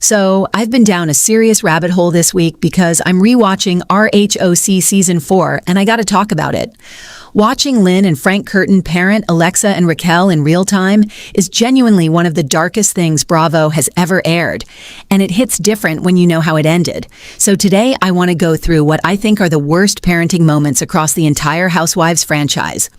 So I've been down a serious rabbit hole this week because I'm rewatching RHOC Season 4, and I got to talk about it. Watching Lynne and Frank Curtin parent Alexa and Raquel in real time is genuinely one of the darkest things Bravo has ever aired, and it hits different when you know how it ended. So today I want to go through what I think are the worst parenting moments across the entire Housewives franchise.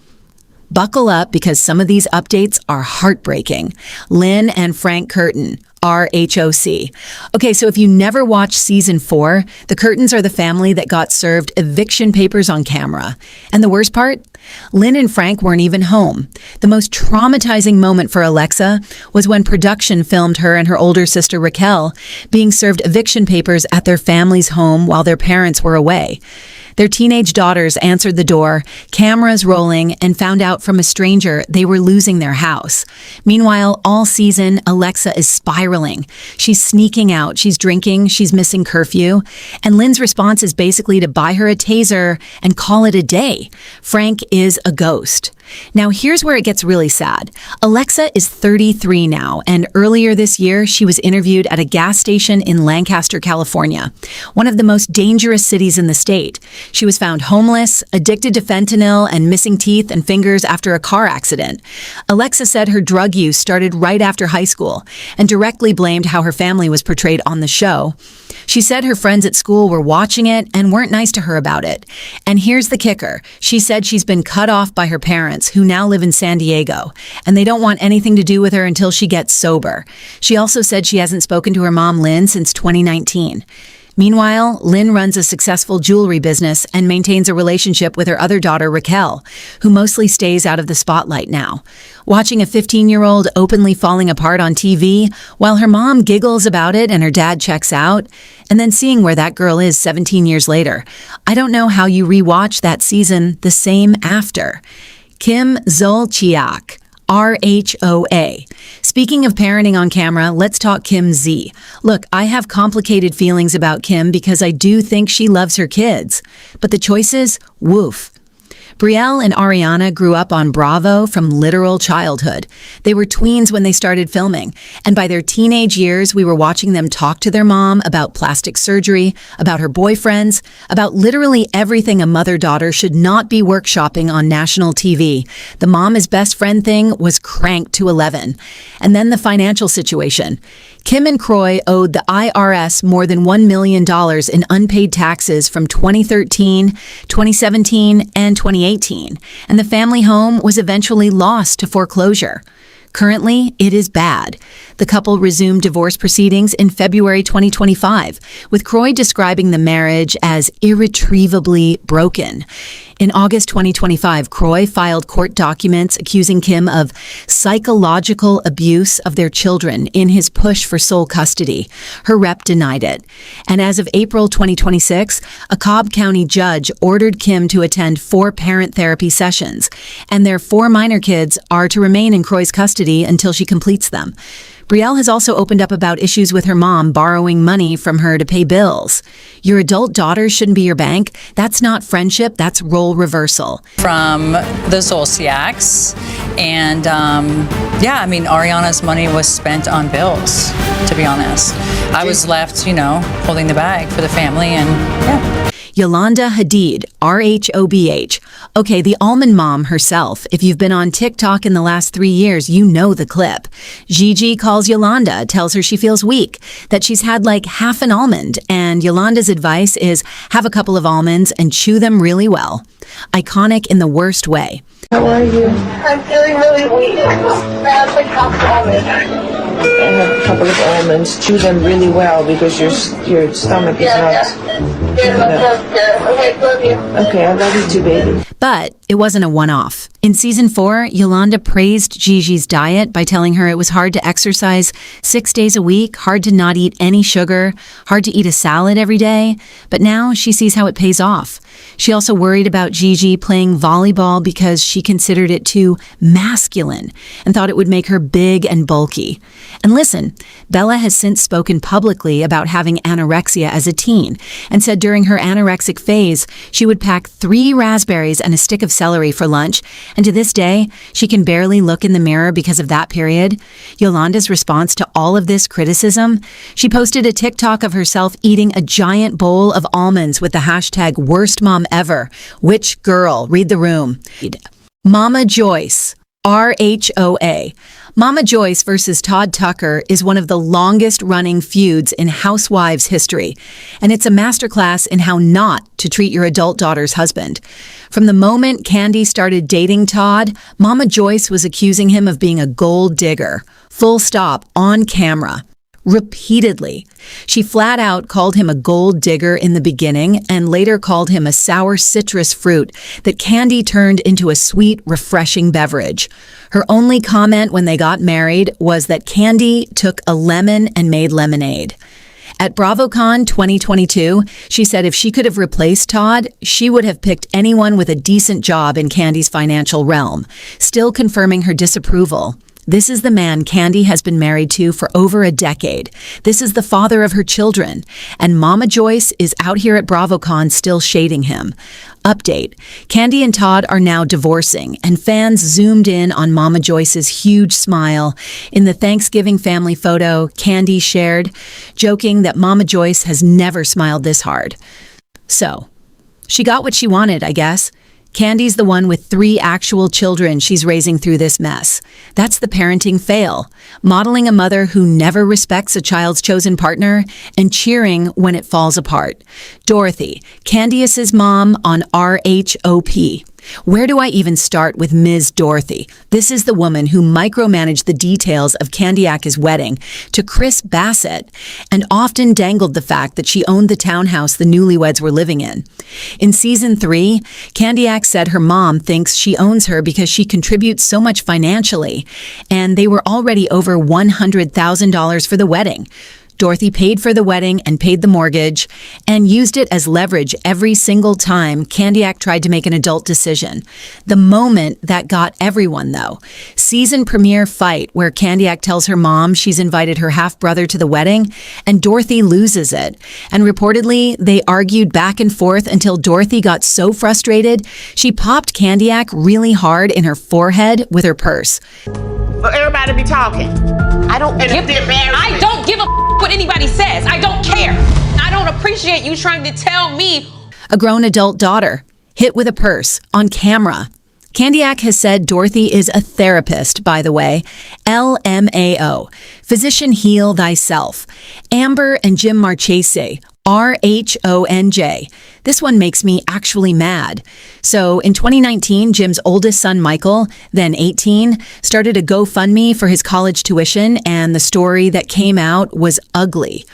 Buckle up because some of these updates are heartbreaking. Lynne and Frank Curtin, RHOC. Okay, so if you never watched Season 4, the Curtins are the family that got served eviction papers on camera. And the worst part? Lynne and Frank weren't even home. The most traumatizing moment for Alexa was when production filmed her and her older sister Raquel being served eviction papers at their family's home while their parents were away. Their teenage daughters answered the door, cameras rolling, and found out from a stranger they were losing their house. Meanwhile, all season, Alexa is spiraling. She's sneaking out, she's drinking, she's missing curfew. And Lynne's response is basically to buy her a taser and call it a day. Frank is a ghost. Now, here's where it gets really sad. Alexa is 33 now, and earlier this year, she was interviewed at a gas station in Lancaster, California, one of the most dangerous cities in the state. She was found homeless, addicted to fentanyl, and missing teeth and fingers after a car accident. Alexa said her drug use started right after high school and directly blamed how her family was portrayed on the show. She said her friends at school were watching it and weren't nice to her about it. And here's the kicker. She said she's been cut off by her parents, who now live in San Diego, and they don't want anything to do with her until she gets sober. She also said she hasn't spoken to her mom, Lynne, since 2019. Meanwhile, Lynne runs a successful jewelry business and maintains a relationship with her other daughter, Raquel, who mostly stays out of the spotlight now. Watching a 15-year-old openly falling apart on TV while her mom giggles about it and her dad checks out, and then seeing where that girl is 17 years later. I don't know how you rewatch that season the same after. Kim Zolciak, RHOA. Speaking of parenting on camera, let's talk Kim Z. Look, I have complicated feelings about Kim because I do think she loves her kids. But the choices? Woof. Brielle and Ariana grew up on Bravo from literal childhood. They were tweens when they started filming, and by their teenage years, we were watching them talk to their mom about plastic surgery, about her boyfriends, about literally everything a mother-daughter should not be workshopping on national TV. The mom is best friend thing was cranked to 11. And then the financial situation. Kim and Kroy owed the IRS more than $1 million in unpaid taxes from 2013, 2017, and 2018, and the family home was eventually lost to foreclosure. Currently, it is bad. The couple resumed divorce proceedings in February 2025, with Kroy describing the marriage as irretrievably broken. In August 2025, Kroy filed court documents accusing Kim of psychological abuse of their children in his push for sole custody. Her rep denied it. And as of April 2026, a Cobb County judge ordered Kim to attend 4 parent therapy sessions, and their 4 minor kids are to remain in Kroy's custody until she completes them. Brielle has also opened up about issues with her mom borrowing money from her to pay bills. Your adult daughter shouldn't be your bank. That's not friendship, that's role reversal. From the Zolciaks, and Ariana's money was spent on bills, to be honest. I was left, holding the bag for the family, and yeah. Yolanda Hadid, RHOBH. Okay, the almond mom herself. If you've been on TikTok in the last 3 years, you know the clip. Gigi calls Yolanda, tells her she feels weak, that she's had like half an almond, and Yolanda's advice is have a couple of almonds and chew them really well. Iconic in the worst way. How are you? I'm feeling really weak. That's like half an almond. I have a couple of almonds. Chew them really well because your stomach is not. Okay, love you. Okay, I love you too, baby. But it wasn't a one-off. In Season 4, Yolanda praised Gigi's diet by telling her it was hard to exercise 6 days a week, hard to not eat any sugar, hard to eat a salad every day. But now she sees how it pays off. She also worried about Gigi playing volleyball because she considered it too masculine and thought it would make her big and bulky. And listen, Bella has since spoken publicly about having anorexia as a teen and said during her anorexic phase, she would pack 3 raspberries and a stick of celery for lunch, and to this day, she can barely look in the mirror because of that period. Yolanda's response to all of this criticism, she posted a TikTok of herself eating a giant bowl of almonds with the hashtag worst mom ever. Which girl? Read the room. Mama Joyce. RHOA. Mama Joyce versus Todd Tucker is one of the longest-running feuds in Housewives history, and it's a masterclass in how not to treat your adult daughter's husband. From the moment Kandi started dating Todd, Mama Joyce was accusing him of being a gold digger. Full stop, on camera. Repeatedly. She flat out called him a gold digger in the beginning and later called him a sour citrus fruit that Kandi turned into a sweet, refreshing beverage. Her only comment when they got married was that Kandi took a lemon and made lemonade. At BravoCon 2022, she said if she could have replaced Todd, she would have picked anyone with a decent job in Kandi's financial realm, still confirming her disapproval. This is the man Kandi has been married to for over a decade. This is the father of her children. And Mama Joyce is out here at BravoCon still shading him. Update. Kandi and Todd are now divorcing, and fans zoomed in on Mama Joyce's huge smile. In the Thanksgiving family photo, Kandi shared, joking that Mama Joyce has never smiled this hard. So, she got what she wanted, I guess. Kandi's the one with 3 actual children she's raising through this mess. That's the parenting fail. Modeling a mother who never respects a child's chosen partner and cheering when it falls apart. Dorothy, Candiace's mom on RHOP. Where do I even start with Ms. Dorothy? This is the woman who micromanaged the details of Candiace's wedding to Chris Bassett and often dangled the fact that she owned the townhouse the newlyweds were living in. In season 3, Candiace said her mom thinks she owns her because she contributes so much financially, and they were already over $100,000 for the wedding. Dorothy paid for the wedding and paid the mortgage and used it as leverage every single time Candiace tried to make an adult decision. The moment that got everyone, though. Season premiere fight where Candiace tells her mom she's invited her half-brother to the wedding, and Dorothy loses it. And reportedly, they argued back and forth until Dorothy got so frustrated, she popped Candiace really hard in her forehead with her purse. For everybody to be talking. I don't give a what anybody says. I don't care. I don't appreciate you trying to tell me. A grown adult daughter, hit with a purse, on camera. Candiace has said Dorothy is a therapist, by the way. LMAO. Physician Heal Thyself. Amber and Jim Marchese. RHONJ. This one makes me actually mad. So in 2019, Jim's oldest son, Michael, then 18, started a GoFundMe for his college tuition, and the story that came out was ugly.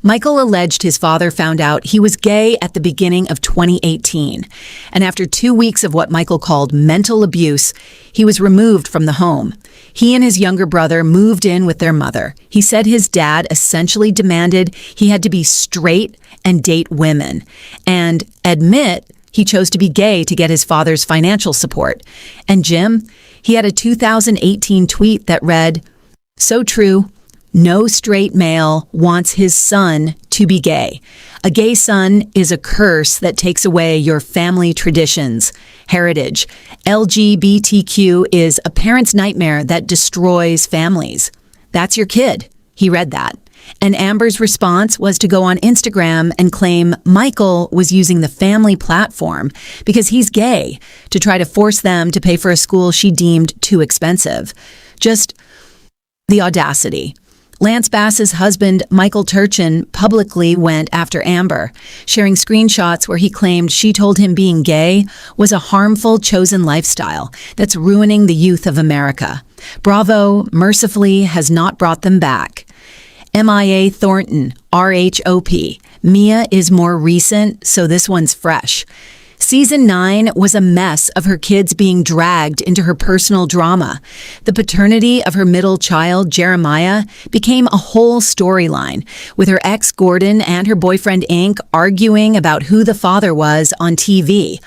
Michael alleged his father found out he was gay at the beginning of 2018. And after 2 weeks of what Michael called mental abuse, he was removed from the home. He and his younger brother moved in with their mother. He said his dad essentially demanded he had to be straight and date women and admit he chose to be gay to get his father's financial support. And Jim, he had a 2018 tweet that read, "So true. No straight male wants his son to be gay. A gay son is a curse that takes away your family traditions, heritage. LGBTQ is a parent's nightmare that destroys families. That's your kid." He read that. And Amber's response was to go on Instagram and claim Michael was using the family platform because he's gay to try to force them to pay for a school she deemed too expensive. Just the audacity. Lance Bass's husband, Michael Turchin, publicly went after Amber, sharing screenshots where he claimed she told him being gay was a harmful chosen lifestyle that's ruining the youth of America. Bravo, mercifully, has not brought them back. MIA Thornton, RHOP. Mia is more recent, so this one's fresh. Season 9 was a mess of her kids being dragged into her personal drama. The paternity of her middle child, Jeremiah, became a whole storyline, with her ex Gordon and her boyfriend Ink arguing about who the father was on TV.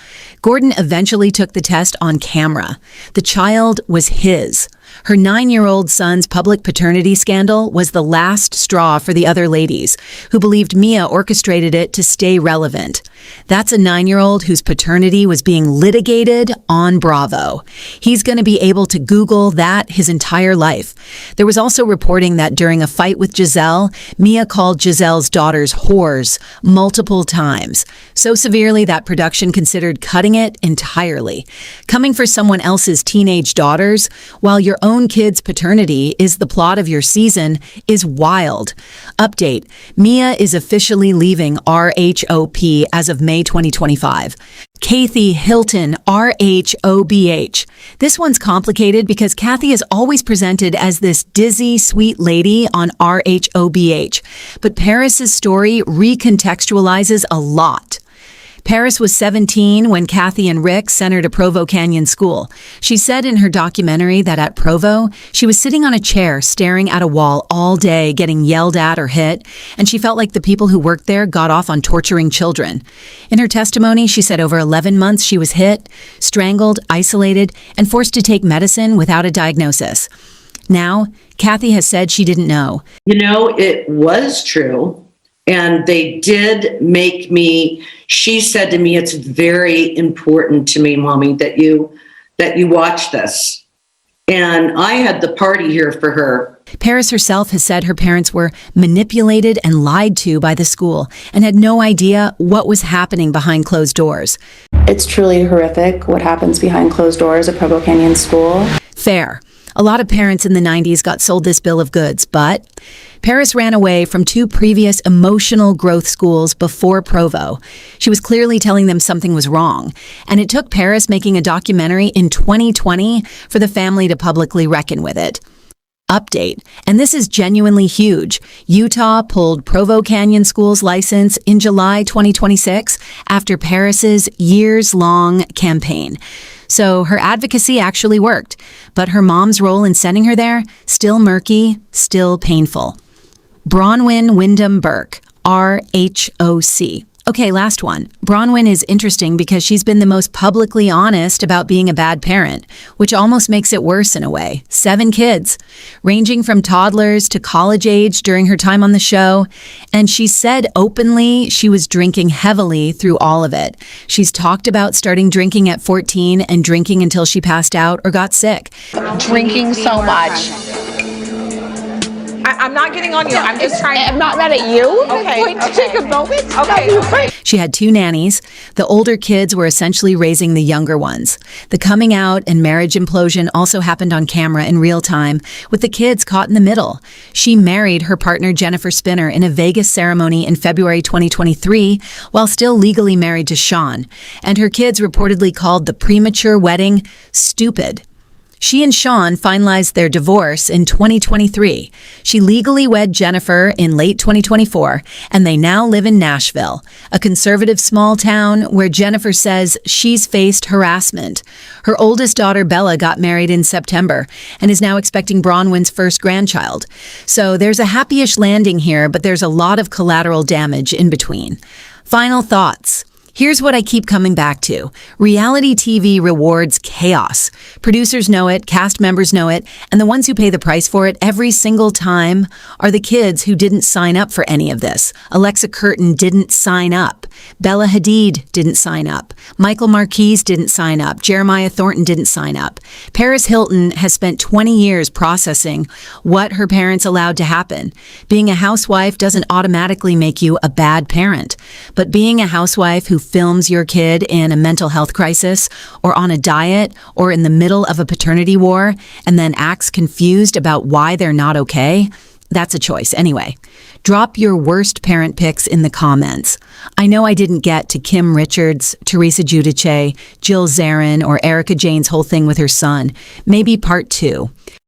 Gordon eventually took the test on camera. The child was his. Her 9-year-old son's public paternity scandal was the last straw for the other ladies, who believed Mia orchestrated it to stay relevant. That's a 9-year-old whose paternity was being litigated on Bravo. He's going to be able to Google that his entire life. There was also reporting that during a fight with Giselle, Mia called Giselle's daughters whores multiple times, so severely that production considered cutting it entirely. Coming for someone else's teenage daughters, while your own kid's paternity is the plot of your season, is wild. Update: Mia is officially leaving RHOP as of May 2025. Kathy Hilton, RHOBH. This one's complicated because Kathy is always presented as this dizzy, sweet lady on RHOBH, but Paris's story recontextualizes a lot. Paris was 17 when Kathy and Rick sent her to Provo Canyon School. She said in her documentary that at Provo, she was sitting on a chair staring at a wall all day, getting yelled at or hit, and she felt like the people who worked there got off on torturing children. In her testimony, she said over 11 months she was hit, strangled, isolated, and forced to take medicine without a diagnosis. Now, Kathy has said she didn't know. You know, it was true. And they did make me, she said to me, it's very important to me, Mommy, that you watch this. And I had the party here for her. Paris herself has said her parents were manipulated and lied to by the school and had no idea what was happening behind closed doors. It's truly horrific what happens behind closed doors at Provo Canyon School. Fair. A lot of parents in the 90s got sold this bill of goods, but Paris ran away from 2 previous emotional growth schools before Provo. She was clearly telling them something was wrong, and it took Paris making a documentary in 2020 for the family to publicly reckon with it. Update, and this is genuinely huge. Utah pulled Provo Canyon School's license in July 2026 after Paris's years-long campaign. So her advocacy actually worked, but her mom's role in sending her there, still murky, still painful. Bronwyn Wyndham Burke, RHOC. Okay, last one. Bronwyn is interesting because she's been the most publicly honest about being a bad parent, which almost makes it worse in a way. 7 kids, ranging from toddlers to college age during her time on the show. And she said openly she was drinking heavily through all of it. She's talked about starting drinking at 14 and drinking until she passed out or got sick. Drinking so much. I'm not getting on you. I'm just trying. I'm not mad at you. Okay, I'm going to take a moment. Okay. She had 2 nannies. The older kids were essentially raising the younger ones. The coming out and marriage implosion also happened on camera in real time, with the kids caught in the middle. She married her partner Jennifer Spinner in a Vegas ceremony in February 2023, while still legally married to Sean. And her kids reportedly called the premature wedding stupid. She and Sean finalized their divorce in 2023. She legally wed Jennifer in late 2024, and they now live in Nashville, a conservative small town where Jennifer says she's faced harassment. Her oldest daughter, Bella, got married in September and is now expecting Bronwyn's first grandchild. So there's a happy-ish landing here, but there's a lot of collateral damage in between. Final thoughts. Here's what I keep coming back to. Reality TV rewards chaos. Producers know it, cast members know it, and the ones who pay the price for it every single time are the kids who didn't sign up for any of this. Alexa Curtin didn't sign up. Bella Hadid didn't sign up. Michael Marquise didn't sign up. Jeremiah Thornton didn't sign up. Paris Hilton has spent 20 years processing what her parents allowed to happen. Being a housewife doesn't automatically make you a bad parent, but being a housewife who films your kid in a mental health crisis or on a diet or in the middle of a paternity war and then acts confused about why they're not okay, that's a choice. Anyway, drop your worst parent pics in the comments. I know I didn't get to Kim Richards, Teresa Giudice, Jill Zarin, or Erica Jane's whole thing with her son. Maybe part 2.